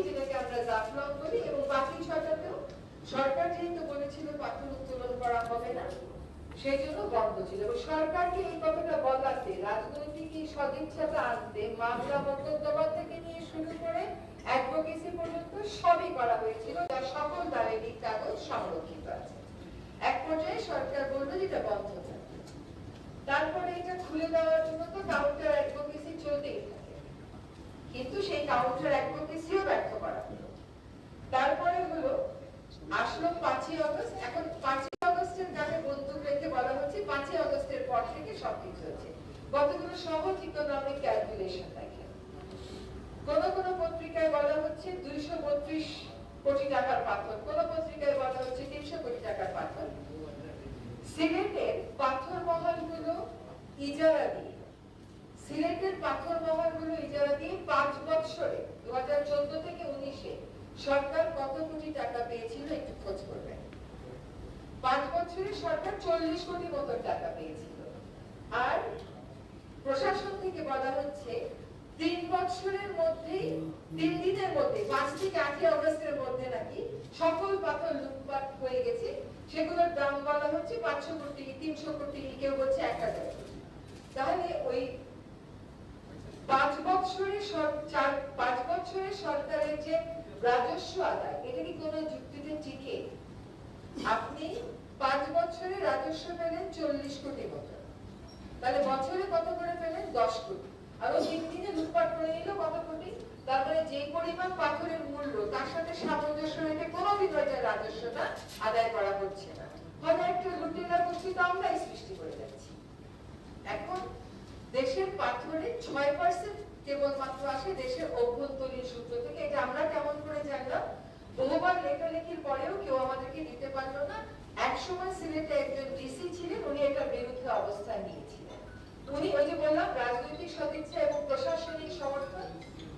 যেটাকে আমরা জাফলং বলি, এবং বাকি ছয়টাতেও সরকার যেহেতু বলেছিল পাথর উত্তোলন করা হবে না, সেই জন্য বন্ধ ছিল। এবং সরকারকে এই কথাটা বলাতে, রাজনৈতিক সদিচ্ছাটা আনতে, মামলা মোকদ্দমা থেকে নিয়ে শুরু করে অ্যাডভোকেসি পর্যন্ত সবই করা হয়েছিল, যার সকল দায়ের কাগজ সংরক্ষিত আছে। এক পর্যায়ে সরকার বললো যে এটা বন্ধ থাকবে। তারপরে এটা খুলে দেওয়ার জন্য তো কাউন্টার অ্যাডভোকেসি চলতেই থাকে, কিন্তু সেই কাউন্টার অ্যাডভোকেসিও ব্যর্থ করা হলো। তারপরে হলো আসলো 5ই আগস্ট। এখন 5ই আগস্টের গানে বন্দুক রেখে বলা হচ্ছে 5ই আগস্টের পর থেকে সবকিছু হচ্ছে। কতগুলো সহজ ইকোনমিক ক্যালকুলেশন দেখেন। কোন কোন পত্রিকায় বলা হচ্ছে 232 কোটি টাকার পাথর, কোন পত্রিকায় বলা হচ্ছে 300 কোটি টাকার পাথর। সিলেটের পাথর মহলগুলো ইজারা দিয়ে, সিলেটের পাথর মহলগুলো ইজারা দিয়ে 5 বছরে 2014 থেকে 19-এ সরকার কত কোটি টাকা পেয়েছিল একটু খোঁজ করবেন। 5 বছরে সরকার 40 কোটি মতো টাকা পেয়েছিল। আর প্রশাসন থেকে বলা হচ্ছে 3 বছরের মধ্যেই, 3 দিনের মধ্যে, 5 থেকে 8 আগস্টের মধ্যে নাকি সকল পাথর লুটপাট হয়ে গেছে। সেগুলোর দাম বলা হচ্ছে 500 কোটি, 300 কোটি, কেউ বলছে 1000 কোটি। তাহলে ওই 5 বছরে সরকারের যে রাজস্ব আদায়, এটা কি কোনো যুক্তিতে টিকে? আপনি 5 বছরে রাজস্ব পেলেন 40 কোটি মতো, তাহলে বছরে কত করে পেলেন? 10 কোটি। আরো 3 দিনে লুটপাট করে নিল কত কোটি? তারপরে যে পরিমাণ পাথরের মূল্য, তার সাথে সামঞ্জস্য রেখে কোনোদিন ওইটা রাজস্বটা আদায় করা হচ্ছে না। হয়তো একটা লুটেরা গোষ্ঠী তো আমরাই সৃষ্টি করে যাচ্ছি। এখন দেশের পাথরে 6% কেবলমাত্র আসে দেশের অভ্যন্তরীণ সূত্র থেকে। এটা আমরা কেমন করে জানলাম? বহুবার লেখালেখির পরেও কেউ আমাদেরকে দিতে পারলো না। একসময় সিলেটে একজন ডিসি ছিলেন, উনি এটার বিরুদ্ধে অবস্থান নিয়েছিলেন। উনি, ওই যে বললাম, রাজনৈতিক সদিচ্ছা এবং প্রশাসনিক সমর্থন,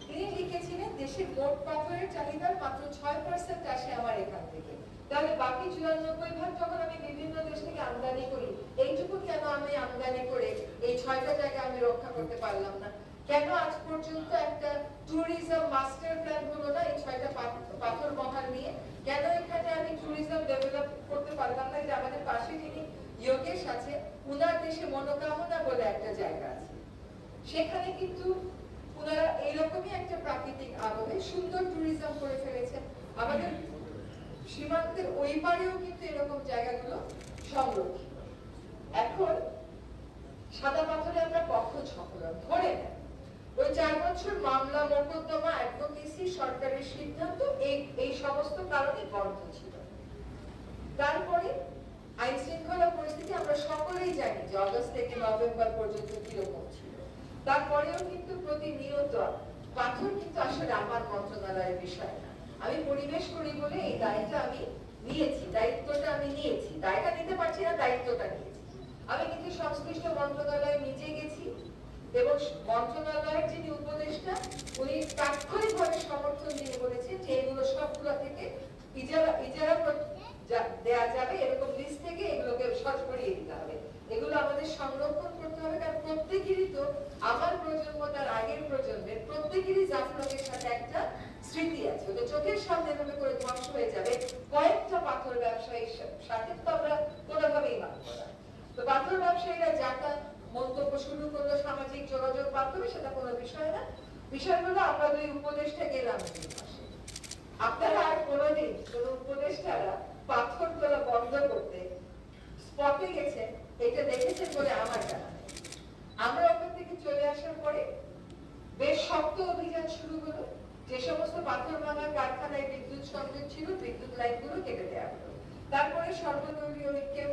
তিনি লিখেছিলেন দেশের মোট পাথরের চাহিদার মাত্র 6% আসে আমার এখান থেকে। তাহলে বাকি 94% যখন আমি বিভিন্ন দেশ থেকে আমদানি করি, এইটুকু কেন আমি আমদানি করে এই 6টা জায়গা আমি রক্ষা করতে পারলাম না? কেন আজ পর্যন্ত একটা ট্যুরিজম মাস্টার প্ল্যান হলো না এই 6টা পাথর মহল নিয়ে? কেন এখানে আমি ট্যুরিজম ডেভেলপ করতে পারলাম না? এটা আমাদের পাশে যিনি যোগেশ আছে, উনার দেশে মনোকামনা বলে একটা জায়গা আছে, সেখানে কিন্তু উনারা এইরকমই একটা প্রাকৃতিক আবহে সুন্দর ট্যুরিজম করে ফেলেছেন। আমাদের সীমান্তের ওই পারেও কিন্তু এরকম জায়গাগুলো সংরক্ষিত। এখন সাদা পাথরে আমরা পক্ষ ঝকড়াম ধরে নেন, ওই 4 বছর মামলা মোকদ্দমা অ্যাডভোকেসি সরকারের সিদ্ধান্ত, এই সমস্ত কারণে বন্ধ ছিল। তারপরে আইন শৃঙ্খলা পরিস্থিতি আমরা সকলেই জানি যে আগস্ট থেকে নভেম্বর পর্যন্ত কিরকম ছিল। তারপরেও কিন্তু প্রতিনিয়ত পাথর কিন্তু আসলে আমার মন্ত্রণালয়ের বিষয় না। আমি পরিবেশ করি বলে এই দায়টা আমি নিয়েছি, দায়িত্বটা আমি নিয়েছি। দায়টা নিতে পারছি না, দায়িত্বটা নিয়েছি। আমি কিন্তু সংশ্লিষ্ট মন্ত্রণালয়ে নিজে গেছি, এবং মন্ত্রণালয়ের যিনি উপদেষ্টা, উনি তাৎক্ষণিকভাবে সমর্থন দিয়ে বলেছেন যে এগুলো সবগুলো থেকে ইজারা দেয়া যাবে, এরকম লিস্ট থেকে এগুলোকে সর করিয়ে দিতে হবে। এগুলো আমাদের সংরক্ষণ করতে হবে, কারণ প্রত্যেকেরই তো, আমার প্রজন্ম তার আগের প্রজন্মের প্রত্যেকেরই জাফলংয়ের সাথে একটা স্মৃতি আছে। ওদের চোখের সামনে ভাবে করে ধ্বংস হয়ে যাবে কয়েকটা পাথর ব্যবসায়ীর সাথে, তো আমরা কোনোভাবেই মানব না। তো পাথর ব্যবসায়ীরা যাটা মন্তব্য শুরু করলো সামাজিক যোগাযোগ মাধ্যমে, সেটা কোনো বিষয় না। বিষয় হলো আমরা দুই উপদেষ্টা গেলাম পাশে, আপনারা আর কোনোদিন কোন উপদেষ্টারা পাথর তোলা বন্ধ করতে স্পটে গেছেন এটা দেখেছেন বলে আমার জানা নেই। আমরা ওখান থেকে চলে আসার পরে বেশ শক্ত অভিযান শুরু হলো। যে সমস্ত পাথর ভাঙার কারখানায় বিদ্যুৎ সংযোগ ছিল, বিদ্যুৎ লাইনগুলো কেটে দেওয়া হলো। তারপরে সর্বদলীয় ঐক্যের